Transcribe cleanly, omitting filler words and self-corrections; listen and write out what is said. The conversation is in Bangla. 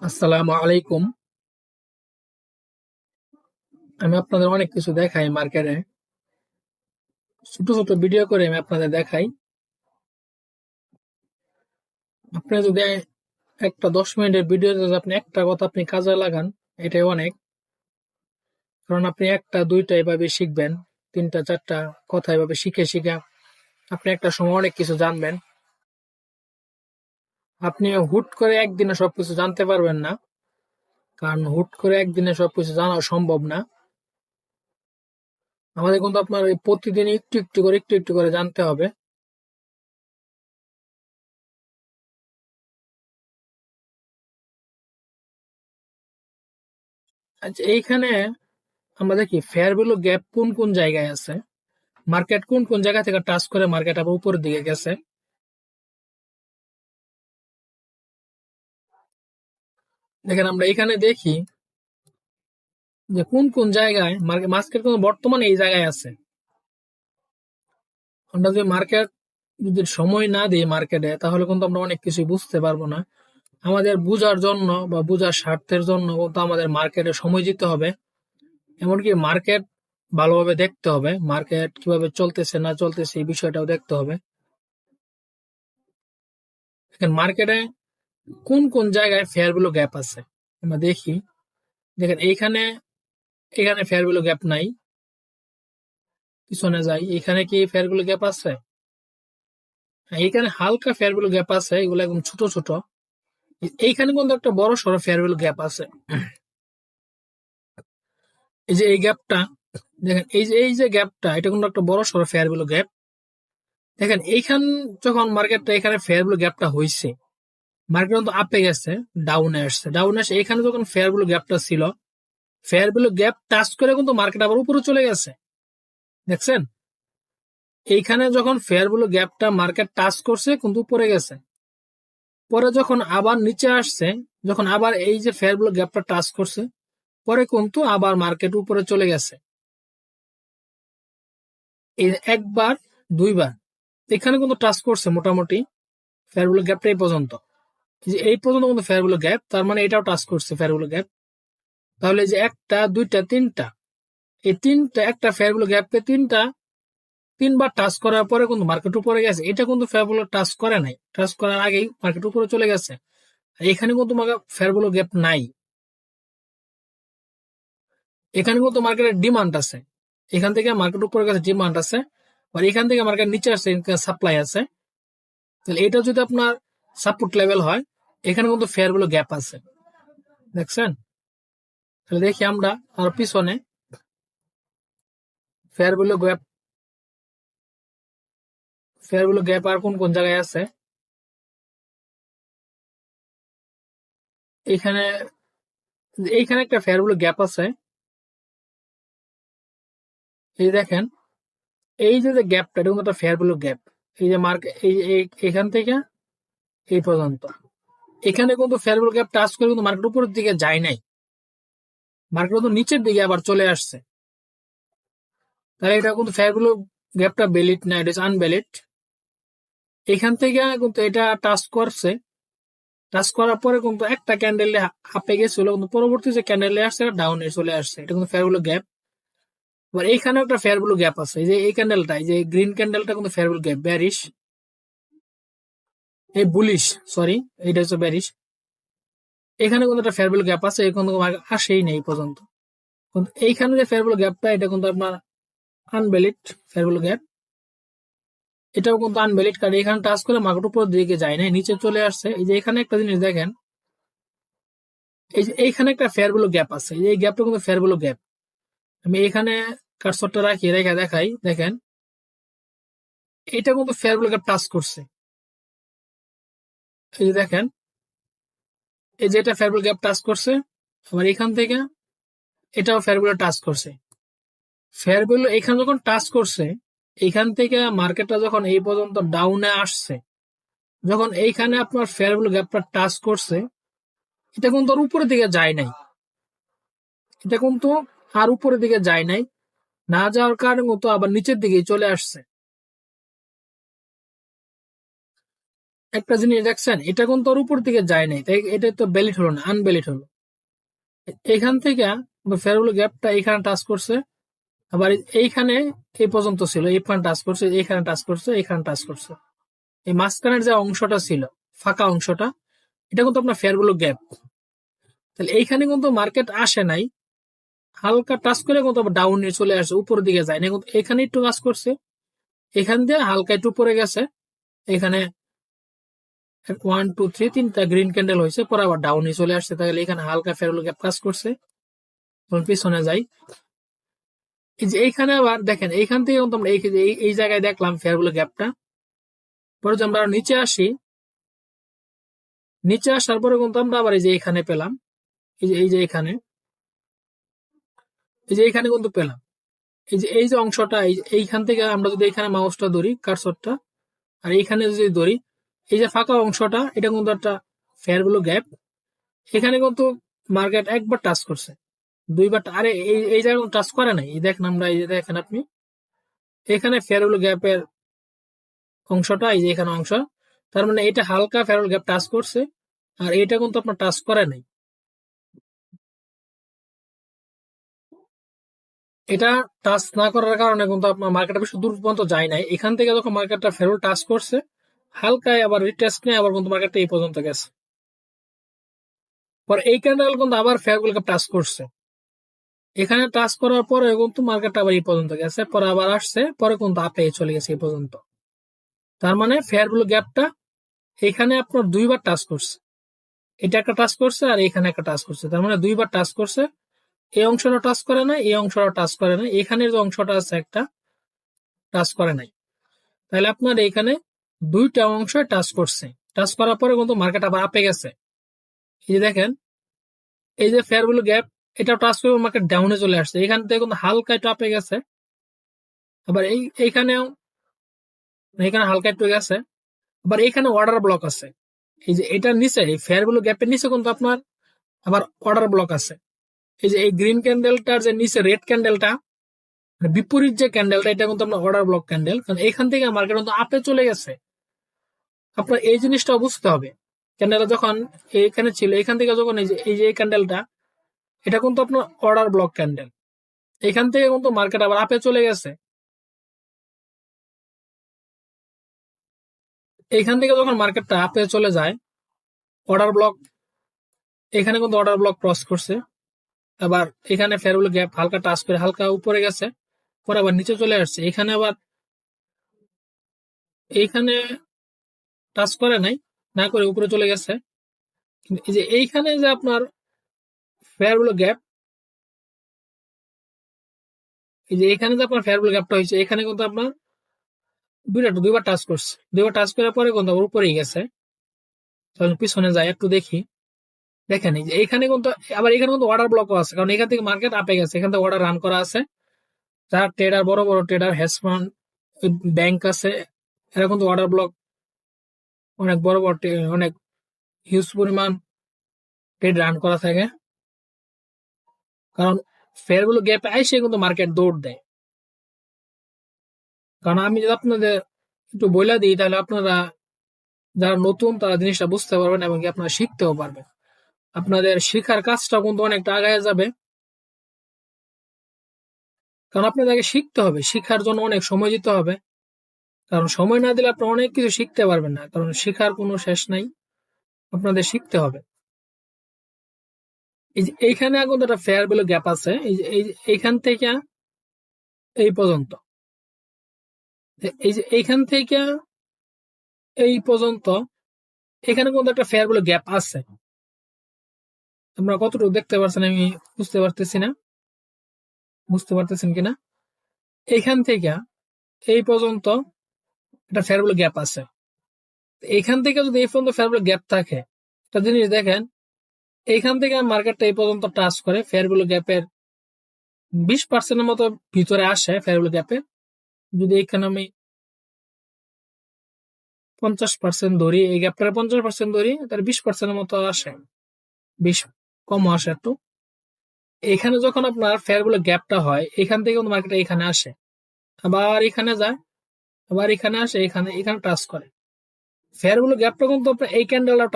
আসসালামু আলাইকুম। আমি আপনাদের অনেক কিছু দেখাই মার্কেটে। ছোট ছোট ভিডিও করে আমি আপনাদের দেখাই। আপনি যদি একটা 10 মিনিটের ভিডিওতে যদি আপনি একটা কথা আপনি কাজে লাগান, এটাই অনেক। কারণ আপনি একটা দুইটা এভাবে শিখবেন, তিনটা চারটা কথা এভাবে শিখে শিখে আপনি একটা সময় অনেক কিছু জানবেন। আপনি হুট করে একদিনে সবকিছু জানতে পারবেন না, কারণ হুট করে একদিনে সবকিছু জানা সম্ভব না। আমাদের কিন্তু আপনার এই প্রতিদিন একটু একটু করে একটু একটু করে জানতে হবে। আচ্ছা, এইখানে আমরা দেখি ফেয়ার ভ্যালু গ্যাপ কোন কোন জায়গায় আছে, মার্কেট কোন কোন জায়গা থেকে টাচ করে মার্কেট আবার উপরের দিকে গেছে। দেখেন আমরা এখানে দেখি যে কোন কোন জায়গায় মার্কেট কোন বর্তমানে এই জায়গায় আছে। আমরা যদি মার্কেট যদি সময় না দিই মার্কেটে, তাহলে কিন্তু আমরা অনেক কিছু বুঝতে পারবো না। আমাদের বুঝার জন্য বা বুঝার স্বার্থের জন্য কিন্তু আমাদের মার্কেটে সময় দিতে হবে। এমনকি মার্কেট ভালোভাবে দেখতে হবে, মার্কেট কিভাবে চলতেছে না চলতেছে এই বিষয়টাও দেখতে হবে। দেখেন মার্কেটে কোন কোন জায়গায় ফেয়ার ভ্যালু গ্যাপ আছে আমরা দেখি। দেখেন এইখানে এখানে ফেয়ার ভ্যালু গ্যাপ নাই। পিছনে যাই, এখানে কি ফেয়ার ভ্যালু গ্যাপ আছে? হ্যাঁ, এখানে হালকা ফেয়ার ভ্যালু গ্যাপ আছে, এগুলো একদম ছোট ছোট। এইখানে কিন্তু একটা বড় সড়ো ফেয়ার ভ্যালু গ্যাপ আছে। এই যে এই গ্যাপটা, দেখেন এই যে গ্যাপটা, এটা কিন্তু একটা বড় সড়ো ফেয়ার ভ্যালু গ্যাপ। দেখেন এইখান যখন মার্কেটটা এখানে ফেয়ার ভ্যালু গ্যাপটা হয়েছে, মার্কেট কিন্তু আপে গেছে, ডাউনে আসছে, ডাউনে আসে এখানে যখন ফেয়ার ভ্যালু গ্যাপটা ছিল, ফেয়ার ভ্যালু গ্যাপ টাচ করে কিন্তু মার্কেট আবার উপরে চলে গেছে। দেখছেন, এইখানে যখন ফেয়ার ভ্যালু গ্যাপটা মার্কেট টাচ করছে কিন্তু উপরে গেছে, পরে যখন আবার নিচে আসছে, যখন আবার এই যে ফেয়ার ভ্যালু গ্যাপটা টাচ করছে, পরে কিন্তু আবার মার্কেট উপরে চলে গেছে। এই একবার দুইবার এখানে কিন্তু টাচ করছে মোটামুটি ফেয়ার ভ্যালু গ্যাপটা এই পর্যন্ত। এই পর্যন্ত কিন্তু ফেয়ার ভ্যালু গ্যাপ, তার মানে এটাও টাচ করছে ফেয়ার ভ্যালু গ্যাপ। তাহলে যে একটা দুইটা তিনটা, এই তিনটা একটা ফেয়ার ভ্যালু গ্যাপকে তিনবার টাচ করার পরে কিন্তু মার্কেট উপরে গেছে। এটা কিন্তু ফেয়ার ভ্যালু টাচ করে নাই, টাচ করার আগেই মার্কেট উপরে চলে গেছে। আর এখানে কিন্তু ফেয়ার ভ্যালু গ্যাপ নাই। এখানে কিন্তু মার্কেটের ডিমান্ড আছে, এখান থেকে মার্কেট উপরে গেছে, ডিমান্ড আছে। আর এখান থেকে মার্কেট নিচে আসছে, সাপ্লাই আছে। তাহলে এটা যদি আপনার সাপোর্ট লেভেল হয়, এখানে কিন্তু ফেয়ার ভ্যালু গ্যাপ আছে। দেখছেন, তাহলে দেখি আমরা আর পিছনে fair value gap, fair value gap আর কোন কোন জায়গায় আছে। এখানে এইখানে একটা ফেয়ার ভ্যালু গ্যাপ আছে। এই দেখেন, এই যে গ্যাপটা, এটা কিন্তু একটা ফেয়ার ভ্যালু গ্যাপ। এই যে মার্কেট এখান থেকে এই পর্যন্ত, এখানে কিন্তু ফেয়ার ভ্যালু গ্যাপ টাচ করে কিন্তু মার্কেট উপরের দিকে যায় নাই, মার্কেট কিন্তু নিচের দিকে আবার চলে আসছে। তাহলে এটা কিন্তু ফেয়ার ভ্যালু গ্যাপটা ভ্যালিড না, এটা আনভ্যালিড। এখান থেকে কিন্তু এটা টাচ করছে, টাচ করার পরে কিন্তু একটা ক্যান্ডেলে আপে গেছিল, কিন্তু পরবর্তী যে ক্যান্ডেলে আসছে ডাউনে চলে আসছে, এটা কিন্তু ফেয়ার ভ্যালু গ্যাপ। এবার এইখানে একটা ফেয়ার ভ্যালু গ্যাপ আছে, এই যে এই ক্যান্ডেলটা, এই যে গ্রিন ক্যান্ডেলটা কিন্তু ফেয়ার ভ্যালু গ্যাপ, ব্যারিশ, এই বুলিশ, সরি, এইটা হচ্ছে ব্যারিশ। এখানে কিন্তু একটা ফেয়ার ভ্যালু গ্যাপ আছে, এখন কিন্তু আসেই নেই এই পর্যন্ত। কিন্তু এইখানে যে ফেয়ার ভ্যালু গ্যাপটা, এটা কিন্তু আপনার আনভ্যালিড ফেয়ার ভ্যালু গ্যাপ। এটাও কিন্তু আনভ্যালিড, কারণ এখানে টাচ করে মার্কেট উপর দিকে যায় না, নিচে চলে আসছে। এই যে এখানে একটা জিনিস দেখেন, এই যে এইখানে একটা ফেয়ার ভ্যালু গ্যাপ আছে, এই গ্যাপটা কিন্তু ফেয়ার ভ্যালু গ্যাপ। আমি এখানে কার্সরটা রাখি, রেখে দেখাই, দেখেন এটা কিন্তু ফেয়ার ভ্যালু গ্যাপ টাচ করছে। এই যে দেখেন, এই যে এটা ফেয়ার ভ্যালু গ্যাপ টাচ করছে, আবার এখান থেকে এটাও ফেয়ার ভ্যালু টাচ করছে। ফেয়ার ভ্যালু এখানে যখন টাচ করছে, এখান থেকে মার্কেটটা যখন এই পর্যন্ত ডাউনে আসছে, যখন এইখানে আপনার ফেয়ার ভ্যালু গ্যাপটা টাচ করছে, এটা কিন্তু আর উপরের দিকে যায় নাই, এটা কিন্তু আর উপরের দিকে যায় নাই, না যাওয়ার কারণে কিন্তু আবার নিচের দিকে চলে আসছে। একটা জিনিস দেখছেন, এটা কিন্তু ওর উপর দিকে যায় নাই, তাই এটা তো ভ্যালিড হলো না, আনভ্যালিড হলো। এখান থেকে ফেয়ারবুল গ্যাপটা এখানে টাচ করছে, আবার এইখানে এই পর্যন্ত ছিল, এইখানে টাচ করছে, এইখানে টাচ করছে, এইখানে টাচ করছে। এই মাঝখানের যে অংশটা ছিল, ফাঁকা অংশটা, এটা কিন্তু আপনার ফেয়ারবুল গ্যাপ। তাহলে এইখানে কিন্তু মার্কেট আসে নাই, হালকা টাচ করে কিন্তু ডাউন নিয়ে চলে আসছে, উপরের দিকে যায় না, কিন্তু এখানে একটু কাজ করছে, এখান দিয়ে হালকা একটু পরে গেছে, এখানে 1 2 3 তিনটা গ্রিন ক্যান্ডেল হয়েছে, পরে আবার ডাউনে চলে আসছে। তাহলে এখানে হালকা ফেয়ারবুল গ্যাপ কাজ করছে। পিছনে যাই, এই যে এইখানে আবার দেখেন, এইখান থেকে কিন্তু আমরা এই জায়গায় দেখলাম ফেয়ারবুল গ্যাপটা। পরে যদি আমরা নিচে আসি, নিচে আসার পরে কিন্তু আমরা আবার এই যে এখানে পেলাম, এই যে এখানে, এই যে এখানে কিন্তু পেলাম, এই যে অংশটা, এইখান থেকে আমরা যদি এখানে মাউসটা ধরি, কার্সরটা, আর এইখানে যদি ধরি, এই যে ফাঁকা অংশটা, এটা কিন্তু একটা ফেয়ারবুল গ্যাপ। এখানে কিন্তু মার্কেট একবার টাচ করছে, দুইবার, আরে এই জায়গায় টাচ করে নাই, এই দেখেন, আমরা এই যে দেখেন আপনি, এখানে ফেয়ারবুল গ্যাপের অংশটা, এই যে এখানে অংশ, তার মানে এটা হালকা ফেয়ারবুল গ্যাপ টাচ করছে, আর এটা কিন্তু আপনার টাচ করে নাই। এটা টাচ না করার কারণে কিন্তু আপনার মার্কেটটা বেশি দূর পর্যন্ত যায় নাই। এখান থেকে যখন মার্কেটটা ফেরত টাচ করছে, হালকায় আবার রিটেস্ট নিয়ে আবার কিন্তু মার্কেটটা এই পর্যন্ত গেছে। পরে এই ক্যান্ডেল কিন্তু আবার ফেয়ারবুল গ্যাপ টাচ করছে, এখানে টাচ করার পরে কিন্তু মার্কেটটা আবার এই পর্যন্ত গেছে, পরে আবার আসছে, পরে কিন্তু আপে চলে গেছে এই পর্যন্ত। তার মানে ফেয়ারবুল গ্যাপটা এখানে আপনার দুইবার টাচ করছে, এটা একটা টাচ করছে আর এখানে একটা টাচ করছে, তার মানে দুইবার টাচ করছে। এই অংশটা টাচ করে না, এই অংশটা টাচ করে না, এখানের যে অংশটা আছে একটা টাচ করে নাই। তাহলে আপনার এখানে দুইটা অংশ টাচ করছে, টাচ করার পরে কিন্তু মার্কেট আবার আপে গেছে। এই যে দেখেন, এই যে ফেয়ারবুল গ্যাপ, এটা টাচ করে মার্কেট ডাউনে চলে আসছে, এখান থেকে কিন্তু হালকা একটু আপে গেছে, আবার এইখানেও, এখানে হালকা একটু গেছে, আবার এখানে অর্ডার ব্লক আছে। এই যে এটার নিচে, এই ফেয়ারবুল গ্যাপের নিচে কিন্তু আপনার আবার অর্ডার ব্লক আছে। এই যে এই গ্রিন ক্যান্ডেলটার যে নিচে রেড ক্যান্ডেলটা, মানে বিপরীত যে ক্যান্ডেলটা, এটা কিন্তু আপনার অর্ডার ব্লক ক্যান্ডেল, কারণ এখান থেকে মার্কেট কিন্তু আপে চলে গেছে। আপনার এই জিনিসটা বুঝতে হবে, ক্যান্ডেলটা যখন এইখানে ছিল, এখান থেকে যখন এই যে এই ক্যান্ডেলটা, এটা কিন্তু আপনার অর্ডার ব্লক ক্যান্ডেল, এখান থেকে কিন্তু মার্কেট আবার আপে চলে গেছে। এখান থেকে যখন মার্কেটটা আপে চলে যায়, অর্ডার ব্লক, এখানে কিন্তু অর্ডার ব্লক ক্রস করছে, আবার এখানে ফেয়ারবুল গ্যাপ হালকা টাচ করে হালকা উপরে গেছে, পরে আবার নিচে চলে আসছে, এখানে আবার এইখানে টাচ করে নাই, না করে উপরে চলে গেছে। কিন্তু এই যে এইখানে যে আপনার ফেয়ারবুল গ্যাপ, এই যে এখানে যে আপনার ফেয়ারবুল গ্যাপটা হয়েছে, এখানে কিন্তু আপনার দুইবার টাচ করছে, দুইবার টাচ করার পরে কিন্তু আবার উপরেই গেছে। তাহলে পিছনে যায় একটু দেখি, দেখেন এই যে এইখানে কিন্তু, আবার এখানে কিন্তু অর্ডার ব্লকও আছে, কারণ এখান থেকে মার্কেট আপে গেছে, এখান থেকে অর্ডার রান করা আছে, যারা ট্রেডার, বড় বড় ট্রেডার, হেজ ফান্ড, ব্যাংক আছে, এরা কিন্তু অর্ডার ব্লক, অনেক বড় বড় অনেক হিউজ পরিমাণ ট্রেড রান করা থাকে, কারণ ফেয়ারগুলো গ্যাপে আইসে কিন্তু মার্কেট দৌড় দেয়। কারণ আমি যদি আপনাদের একটু বইলা দিই, তাহলে আপনারা যারা নতুন তারা জিনিসটা বুঝতে পারবেন এবং কি আপনারা শিখতেও পারবেন, আপনাদের শেখার কাজটা কিন্তু অনেকটা আগায় যাবে। কারণ আপনাদের আগে শিখতে হবে, শিখার জন্য অনেক সময় দিতে হবে, কারণ সময় না দিলে আপনি অনেক কিছু শিখতে পারবেন না, কারণ শেখার কোনো শেষ নাই, আপনাদের শিখতে হবে। এই যে এইখানে এখন একটা ফেয়ার ভ্যালু গ্যাপ আছে, এই যে এইখান থেকে এই পর্যন্ত, এই যে এইখান থেকে এই পর্যন্ত, এখানে কিন্তু একটা ফেয়ার ভ্যালু গ্যাপ আছে। আপনারা কতটুকু দেখতে পারছেন আমি বুঝতে পারতেছি না, বুঝতে পারতেছেন কিনা। এইখান থেকে এই পর্যন্ত একটা ফেয়ার ভ্যালু গ্যাপ আছে, এইখান থেকে যদি এই পর্যন্ত ফেয়ার ভ্যালু গ্যাপ থাকে, একটা জিনিস দেখেন, এইখান থেকে মার্কেটটা এই পর্যন্ত টাচ করে ফেয়ার ভ্যালু গ্যাপের 20% মতো ভিতরে আসে ফেয়ার ভ্যালু গ্যাপে। যদি এখানে আমি 50% ধরি, এই গ্যাপটার 50% ধরি, তার 20% মতো আসে, 20 কম আসে একটু। এখানে যখন আপনার ফেয়ার ভ্যালু গ্যাপটা হয়, এখান থেকে মার্কেট এখানে আসে, আবার এখানে যায়, আবার এখানে আসে, এখানে এখানে টাচ করে, ফেয়ার ভ্যালু গ্যাপটা কিন্তু আপনার এই ক্যান্ডেলটা